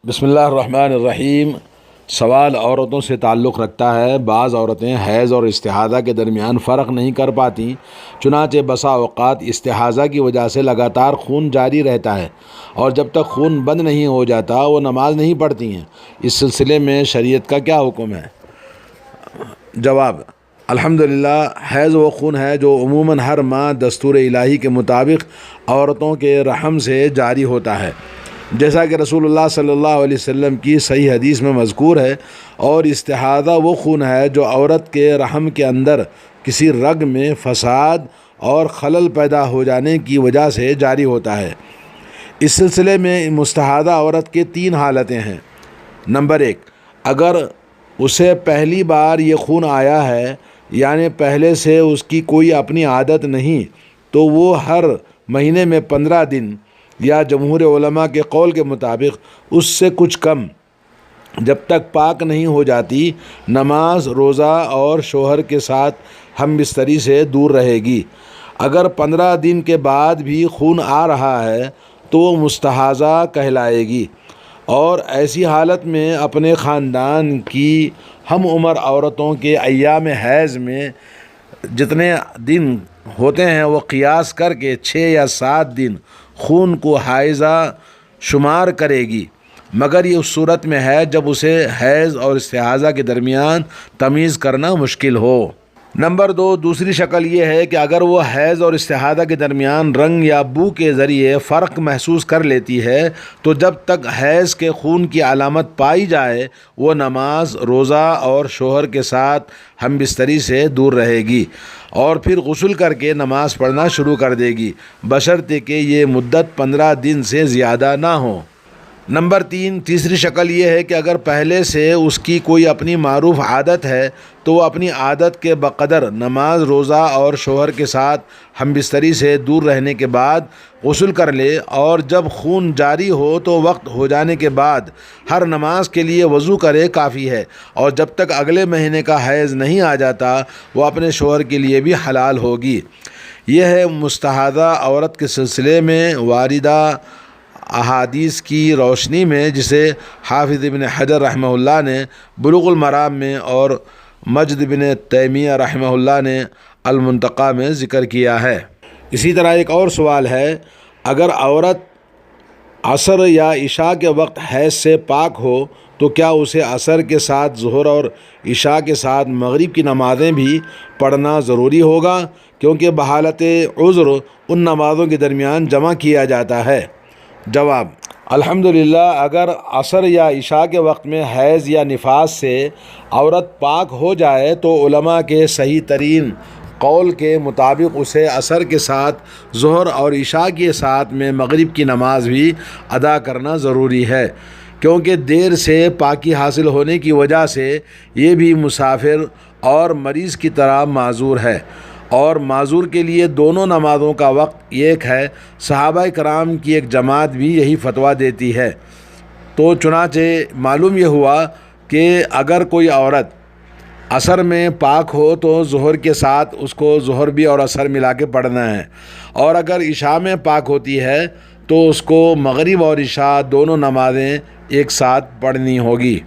بسم اللہ الرحمن الرحیم۔ سوال عورتوں سے تعلق رکھتا ہے۔ بعض عورتیں حیض اور استحاضہ کے درمیان فرق نہیں کر پاتیں، چنانچہ بسا اوقات استحاضہ کی وجہ سے لگاتار خون جاری رہتا ہے اور جب تک خون بند نہیں ہو جاتا وہ نماز نہیں پڑھتی ہیں۔ اس سلسلے میں شریعت کا کیا حکم ہے؟ جواب: الحمدللہ، حیض وہ خون ہے جو عموماً ہر ماہ دستور الہی کے مطابق عورتوں کے رحم سے جاری ہوتا ہے، جیسا کہ رسول اللہ صلی اللہ علیہ وسلم کی صحیح حدیث میں مذکور ہے، اور استحاضہ وہ خون ہے جو عورت کے رحم کے اندر کسی رگ میں فساد اور خلل پیدا ہو جانے کی وجہ سے جاری ہوتا ہے۔ اس سلسلے میں مستحاضہ عورت کے 3 حالتیں ہیں۔ نمبر 1، اگر اسے پہلی بار یہ خون آیا ہے، یعنی پہلے سے اس کی کوئی اپنی عادت نہیں، تو وہ ہر مہینے میں 15 دن یا جمہور علماء کے قول کے مطابق اس سے کچھ کم جب تک پاک نہیں ہو جاتی نماز، روزہ اور شوہر کے ساتھ ہم بستری سے دور رہے گی۔ اگر 15 دن کے بعد بھی خون آ رہا ہے تو وہ مستحاضہ کہلائے گی، اور ایسی حالت میں اپنے خاندان کی ہم عمر عورتوں کے ایام حیض میں جتنے دن ہوتے ہیں وہ قیاس کر کے 6 یا 7 دن خون کو حائضہ شمار کرے گی، مگر یہ اس صورت میں ہے جب اسے حیض اور استحاضہ کے درمیان تمیز کرنا مشکل ہو۔ نمبر 2، دوسری شکل یہ ہے کہ اگر وہ حیض اور استحاضہ کے درمیان رنگ یا بو کے ذریعے فرق محسوس کر لیتی ہے تو جب تک حیض کے خون کی علامت پائی جائے وہ نماز، روزہ اور شوہر کے ساتھ ہم بستری سے دور رہے گی، اور پھر غسل کر کے نماز پڑھنا شروع کر دے گی، بشرطے کہ یہ مدت 15 دن سے زیادہ نہ ہو۔ نمبر 3، تیسری شکل یہ ہے کہ اگر پہلے سے اس کی کوئی اپنی معروف عادت ہے تو وہ اپنی عادت کے بقدر نماز، روزہ اور شوہر کے ساتھ ہم بستری سے دور رہنے کے بعد غسل کر لے، اور جب خون جاری ہو تو وقت ہو جانے کے بعد ہر نماز کے لیے وضو کرے کافی ہے، اور جب تک اگلے مہینے کا حیض نہیں آ جاتا وہ اپنے شوہر کے لیے بھی حلال ہوگی۔ یہ ہے مستحاضہ عورت کے سلسلے میں واردہ احادیث کی روشنی میں، جسے حافظ ابن حجر رحمہ اللہ نے بلوغ المرام میں اور مجد ابن تیمیہ رحمہ اللہ نے المنتقی میں ذکر کیا ہے۔ اسی طرح ایک اور سوال ہے، اگر عورت عصر یا عشاء کے وقت حیض سے پاک ہو تو کیا اسے عصر کے ساتھ ظہر اور عشاء کے ساتھ مغرب کی نمازیں بھی پڑھنا ضروری ہوگا، کیونکہ بحالت عذر ان نمازوں کے درمیان جمع کیا جاتا ہے؟ جواب: الحمدللہ، اگر عصر یا عشاء کے وقت میں حیض یا نفاس سے عورت پاک ہو جائے تو علماء کے صحیح ترین قول کے مطابق اسے عصر کے ساتھ ظہر اور عشاء کے ساتھ میں مغرب کی نماز بھی ادا کرنا ضروری ہے، کیونکہ دیر سے پاکی حاصل ہونے کی وجہ سے یہ بھی مسافر اور مریض کی طرح معذور ہے، اور معذور کے لیے دونوں نمازوں کا وقت ایک ہے۔ صحابہ کرام کی ایک جماعت بھی یہی فتویٰ دیتی ہے، تو چنانچہ معلوم یہ ہوا کہ اگر کوئی عورت عصر میں پاک ہو تو ظہر کے ساتھ اس کو ظہر بھی اور عصر ملا کے پڑھنا ہے، اور اگر عشاء میں پاک ہوتی ہے تو اس کو مغرب اور عشاء دونوں نمازیں ایک ساتھ پڑھنی ہوگی۔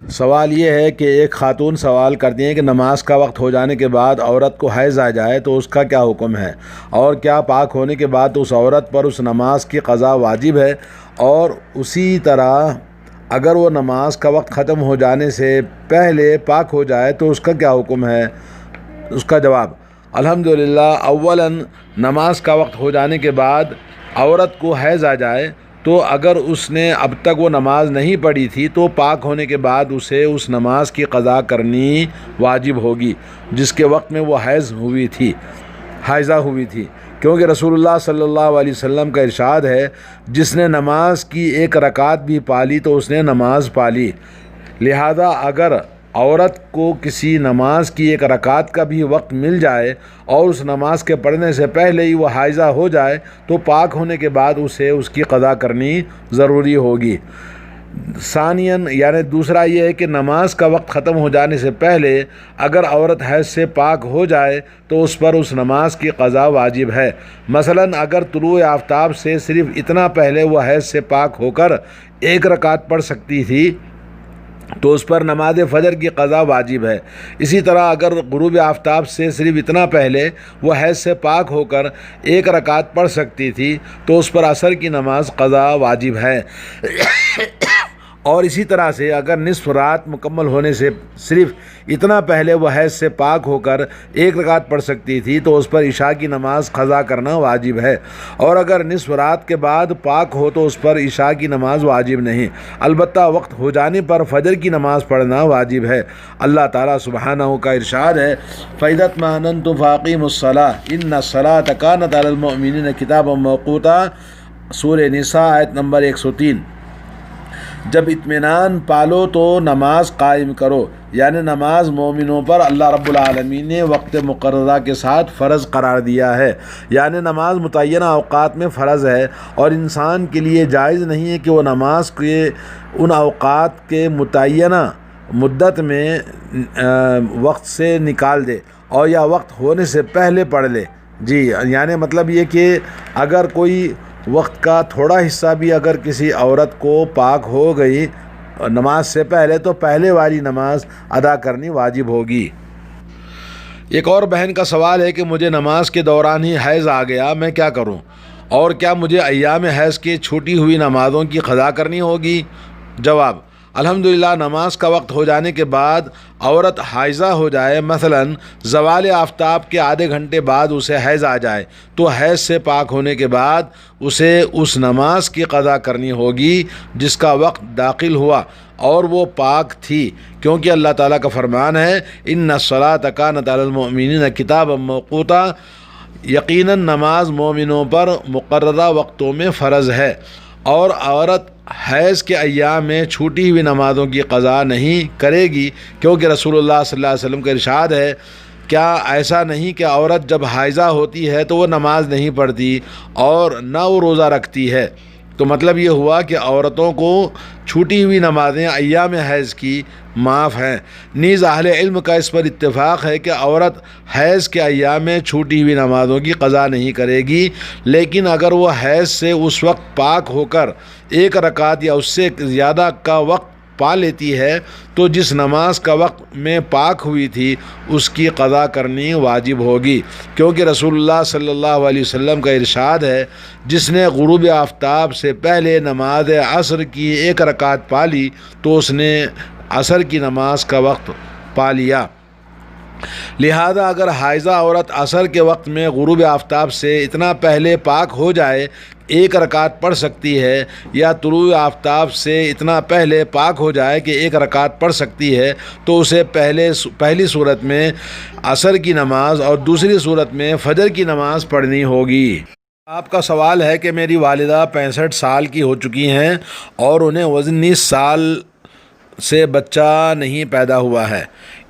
سوال یہ ہے کہ ایک خاتون سوال کرتی ہیں کہ نماز کا وقت ہو جانے کے بعد عورت کو حیض آ جائے تو اس کا کیا حکم ہے، اور کیا پاک ہونے کے بعد اس عورت پر اس نماز کی قضا واجب ہے، اور اسی طرح اگر وہ نماز کا وقت ختم ہو جانے سے پہلے پاک ہو جائے تو اس کا کیا حکم ہے؟ اس کا جواب: الحمدللہ، اولاً نماز کا وقت ہو جانے کے بعد عورت کو حیض آ جائے تو اگر اس نے اب تک وہ نماز نہیں پڑھی تھی تو پاک ہونے کے بعد اسے اس نماز کی قضا کرنی واجب ہوگی جس کے وقت میں وہ حیضہ ہوئی تھی، کیونکہ رسول اللہ صلی اللہ علیہ وسلم کا ارشاد ہے، جس نے نماز کی ایک رکعت بھی پالی تو اس نے نماز پالی۔ لہذا اگر عورت کو کسی نماز کی ایک رکعت کا بھی وقت مل جائے اور اس نماز کے پڑھنے سے پہلے ہی وہ حائضہ ہو جائے تو پاک ہونے کے بعد اسے اس کی قضا کرنی ضروری ہوگی۔ ثانیاً، یعنی دوسرا یہ ہے کہ نماز کا وقت ختم ہو جانے سے پہلے اگر عورت حیض سے پاک ہو جائے تو اس پر اس نماز کی قضا واجب ہے۔ مثلاً اگر طلوع آفتاب سے صرف اتنا پہلے وہ حیض سے پاک ہو کر ایک رکعت پڑھ سکتی تھی تو اس پر نماز فجر کی قضا واجب ہے۔ اسی طرح اگر غروب آفتاب سے صرف اتنا پہلے وہ حیض سے پاک ہو کر ایک رکعت پڑھ سکتی تھی تو اس پر عصر کی نماز قضا واجب ہے۔ اور اسی طرح سے اگر نصف رات مکمل ہونے سے صرف اتنا پہلے وہ حیض سے پاک ہو کر ایک رکعت پڑھ سکتی تھی تو اس پر عشاء کی نماز قضا کرنا واجب ہے، اور اگر نصف رات کے بعد پاک ہو تو اس پر عشاء کی نماز واجب نہیں، البتہ وقت ہو جانے پر فجر کی نماز پڑھنا واجب ہے۔ اللہ تعالیٰ سبحانہ کا ارشاد ہے فَإِذَا اطْمَأْنَنْتُمْ فَأَقِيمُوا الصَّلَاةَ إِنَّ الصَّلَاةَ كَانَتْ عَلَى الْمُؤْمِنِينَ كِتَابًا مَوْقُوتًا، سورہ نساء آیت نمبر 103۔ جب اطمینان پالو تو نماز قائم کرو، یعنی نماز مومنوں پر اللہ رب العالمین نے وقت مقررہ کے ساتھ فرض قرار دیا ہے، یعنی نماز متعینہ اوقات میں فرض ہے، اور انسان کے لیے جائز نہیں ہے کہ وہ نماز کے ان اوقات کے متعینہ مدت میں وقت سے نکال دے اور یا وقت ہونے سے پہلے پڑھ لے۔ جی یعنی مطلب یہ کہ اگر کوئی وقت کا تھوڑا حصہ بھی اگر کسی عورت کو پاک ہو گئی نماز سے پہلے تو پہلے والی نماز ادا کرنی واجب ہوگی۔ ایک اور بہن کا سوال ہے کہ مجھے نماز کے دوران ہی حیض آ گیا، میں کیا کروں، اور کیا مجھے ایام حیض کی چھوٹی ہوئی نمازوں کی قضا کرنی ہوگی؟ جواب: الحمدللہ، نماز کا وقت ہو جانے کے بعد عورت حائضہ ہو جائے، مثلا زوال آفتاب کے آدھے گھنٹے بعد اسے حیض آ جائے تو حیض سے پاک ہونے کے بعد اسے اس نماز کی قضا کرنی ہوگی جس کا وقت داخل ہوا اور وہ پاک تھی، کیونکہ اللہ تعالیٰ کا فرمان ہے ان الصلاۃ کانت علی المؤمنین کتابا موقوتا، یقیناً نماز مومنوں پر مقررہ وقتوں میں فرض ہے، اور عورت حیض کے ایام میں چھوٹی ہوئی نمازوں کی قضا نہیں کرے گی، کیونکہ رسول اللہ صلی اللہ علیہ وسلم کا ارشاد ہے کیا ایسا نہیں کہ عورت جب حائضہ ہوتی ہے تو وہ نماز نہیں پڑھتی اور نہ وہ روزہ رکھتی ہے؟ تو مطلب یہ ہوا کہ عورتوں کو چھوٹی ہوئی نمازیں ایام حیض کی معاف ہیں۔ نیز اہل علم کا اس پر اتفاق ہے کہ عورت حیض کے ایام میں چھوٹی ہوئی نمازوں کی قضا نہیں کرے گی، لیکن اگر وہ حیض سے اس وقت پاک ہو کر ایک رکعت یا اس سے زیادہ کا وقت پا لیتی ہے تو جس نماز کا وقت میں پاک ہوئی تھی اس کی قضا کرنی واجب ہوگی، کیونکہ رسول اللہ صلی اللہ علیہ وسلم کا ارشاد ہے جس نے غروب آفتاب سے پہلے نماز عصر کی ایک رکعت پا لی تو اس نے عصر کی نماز کا وقت پا لیا۔ لہذا اگر حائضہ عورت عصر کے وقت میں غروب آفتاب سے اتنا پہلے پاک ہو جائے ایک رکعت پڑھ سکتی ہے، یا طلوع آفتاب سے اتنا پہلے پاک ہو جائے کہ ایک رکعت پڑھ سکتی ہے تو اسے پہلی صورت میں عصر کی نماز اور دوسری صورت میں فجر کی نماز پڑھنی ہوگی۔ آپ کا سوال ہے کہ میری والدہ 65 سال کی ہو چکی ہیں اور انہیں 19 سال سے بچہ نہیں پیدا ہوا ہے،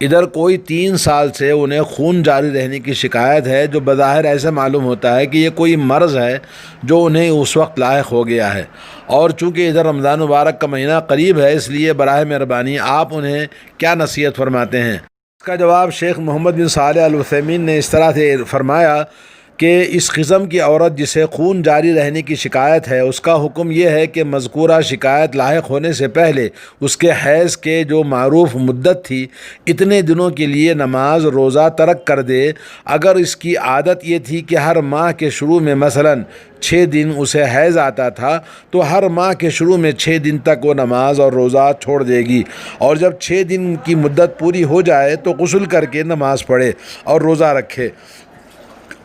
ادھر کوئی 3 سال سے انہیں خون جاری رہنے کی شکایت ہے، جو بظاہر ایسے معلوم ہوتا ہے کہ یہ کوئی مرض ہے جو انہیں اس وقت لاحق ہو گیا ہے، اور چونکہ ادھر رمضان مبارک کا مہینہ قریب ہے اس لیے براہ مہربانی آپ انہیں کیا نصیحت فرماتے ہیں؟ اس کا جواب شیخ محمد بن صالح العثیمین نے اس طرح سے فرمایا کہ اس قسم کی عورت جسے خون جاری رہنے کی شکایت ہے اس کا حکم یہ ہے کہ مذکورہ شکایت لاحق ہونے سے پہلے اس کے حیض کے جو معروف مدت تھی اتنے دنوں کے لیے نماز روزہ ترک کر دے۔ اگر اس کی عادت یہ تھی کہ ہر ماہ کے شروع میں مثلا 6 دن اسے حیض آتا تھا تو ہر ماہ کے شروع میں 6 دن تک وہ نماز اور روزہ چھوڑ دے گی، اور جب 6 دن کی مدت پوری ہو جائے تو غسل کر کے نماز پڑھے اور روزہ رکھے۔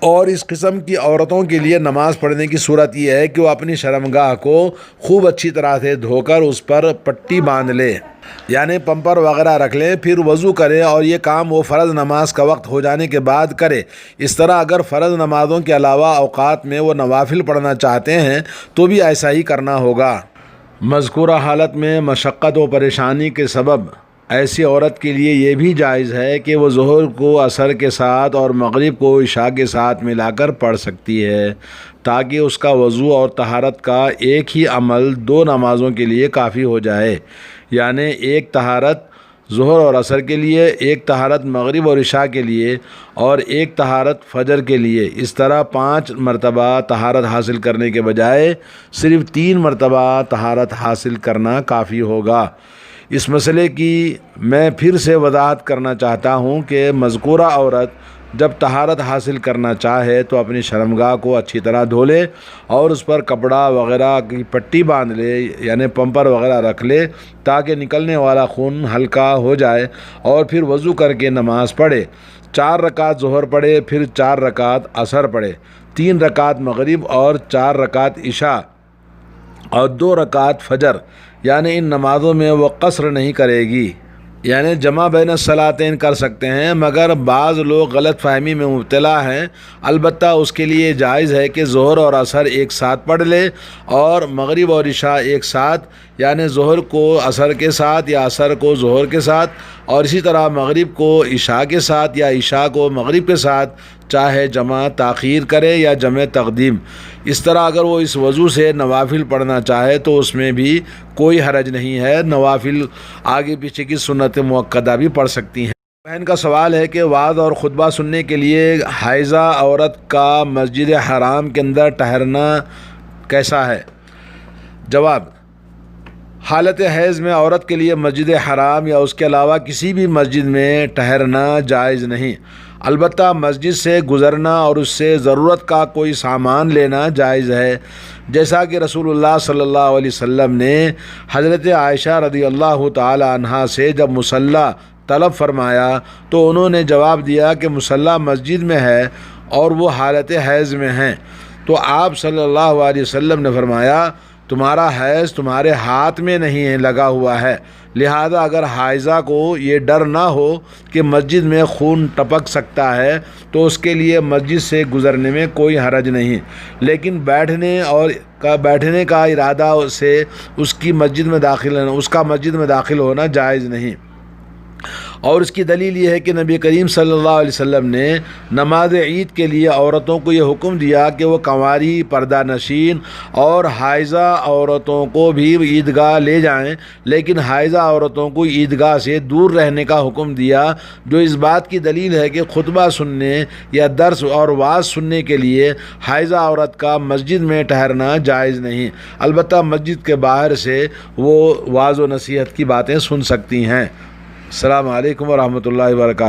اور اس قسم کی عورتوں کے لیے نماز پڑھنے کی صورت یہ ہے کہ وہ اپنی شرمگاہ کو خوب اچھی طرح سے دھو کر اس پر پٹی باندھ لے، یعنی پمپر وغیرہ رکھ لے، پھر وضو کرے، اور یہ کام وہ فرض نماز کا وقت ہو جانے کے بعد کرے۔ اس طرح اگر فرض نمازوں کے علاوہ اوقات میں وہ نوافل پڑھنا چاہتے ہیں تو بھی ایسا ہی کرنا ہوگا۔ مذکورہ حالت میں مشقت و پریشانی کے سبب ایسی عورت کے لیے یہ بھی جائز ہے کہ وہ ظہر کو عصر کے ساتھ اور مغرب کو عشاء کے ساتھ ملا کر پڑھ سکتی ہے، تاکہ اس کا وضو اور طہارت کا ایک ہی عمل 2 نمازوں کے لیے کافی ہو جائے، یعنی ایک طہارت ظہر اور عصر کے لیے، ایک طہارت مغرب اور عشاء کے لیے، اور ایک طہارت فجر کے لیے۔ اس طرح 5 مرتبہ طہارت حاصل کرنے کے بجائے صرف 3 مرتبہ طہارت حاصل کرنا کافی ہوگا۔ اس مسئلے کی میں پھر سے وضاحت کرنا چاہتا ہوں کہ مذکورہ عورت جب طہارت حاصل کرنا چاہے تو اپنی شرمگاہ کو اچھی طرح دھو لے اور اس پر کپڑا وغیرہ کی پٹی باندھ لے، یعنی پمپر وغیرہ رکھ لے تاکہ نکلنے والا خون ہلکا ہو جائے، اور پھر وضو کر کے نماز پڑھے۔ 4 رکعت ظہر پڑھے، پھر 4 رکعت عصر پڑھے، 3 رکعت مغرب اور 4 رکعت عشاء اور 2 رکعت فجر، یعنی ان نمازوں میں وہ قصر نہیں کرے گی، یعنی جمع بین الصلاتین کر سکتے ہیں، مگر بعض لوگ غلط فہمی میں مبتلا ہیں۔ البتہ اس کے لیے جائز ہے کہ ظہر اور عصر ایک ساتھ پڑھ لے اور مغرب اور عشاء ایک ساتھ، یعنی ظہر کو عصر کے ساتھ یا عصر کو ظہر کے ساتھ، اور اسی طرح مغرب کو عشاء کے ساتھ یا عشاء کو مغرب کے ساتھ، چاہے جمع تاخیر کرے یا جمع تقدیم۔ اس طرح اگر وہ اس وضو سے نوافل پڑھنا چاہے تو اس میں بھی کوئی حرج نہیں ہے، نوافل آگے پیچھے کی سنت مؤکدہ بھی پڑھ سکتی ہیں۔ بہن کا سوال ہے کہ وعظ اور خطبہ سننے کے لیے حائضہ عورت کا مسجد حرام کے اندر ٹھہرنا کیسا ہے؟ جواب: حالت حیض میں عورت کے لیے مسجد حرام یا اس کے علاوہ کسی بھی مسجد میں ٹھہرنا جائز نہیں، البتہ مسجد سے گزرنا اور اس سے ضرورت کا کوئی سامان لینا جائز ہے، جیسا کہ رسول اللہ صلی اللہ علیہ وسلم نے حضرت عائشہ رضی اللہ تعالی عنہا سے جب مصلی طلب فرمایا تو انہوں نے جواب دیا کہ مصلی مسجد میں ہے اور وہ حالت حیض میں ہیں، تو آپ صلی اللہ علیہ وسلم نے فرمایا تمہارا حیض تمہارے ہاتھ میں نہیں لگا ہوا ہے، لہذا اگر حائضہ کو یہ ڈر نہ ہو کہ مسجد میں خون ٹپک سکتا ہے تو اس کے لیے مسجد سے گزرنے میں کوئی حرج نہیں، لیکن بیٹھنے کا ارادہ سے اس کا مسجد میں داخل ہونا جائز نہیں۔ اور اس کی دلیل یہ ہے کہ نبی کریم صلی اللہ علیہ وسلم نے نماز عید کے لیے عورتوں کو یہ حکم دیا کہ وہ کنواری، پردہ نشین اور حائضہ عورتوں کو بھی عیدگاہ لے جائیں، لیکن حائضہ عورتوں کو عیدگاہ سے دور رہنے کا حکم دیا، جو اس بات کی دلیل ہے کہ خطبہ سننے یا درس اور وعظ سننے کے لیے حائضہ عورت کا مسجد میں ٹھہرنا جائز نہیں، البتہ مسجد کے باہر سے وہ وعظ و نصیحت کی باتیں سن سکتی ہیں۔ السلام علیکم ورحمۃ اللہ وبرکاتہ۔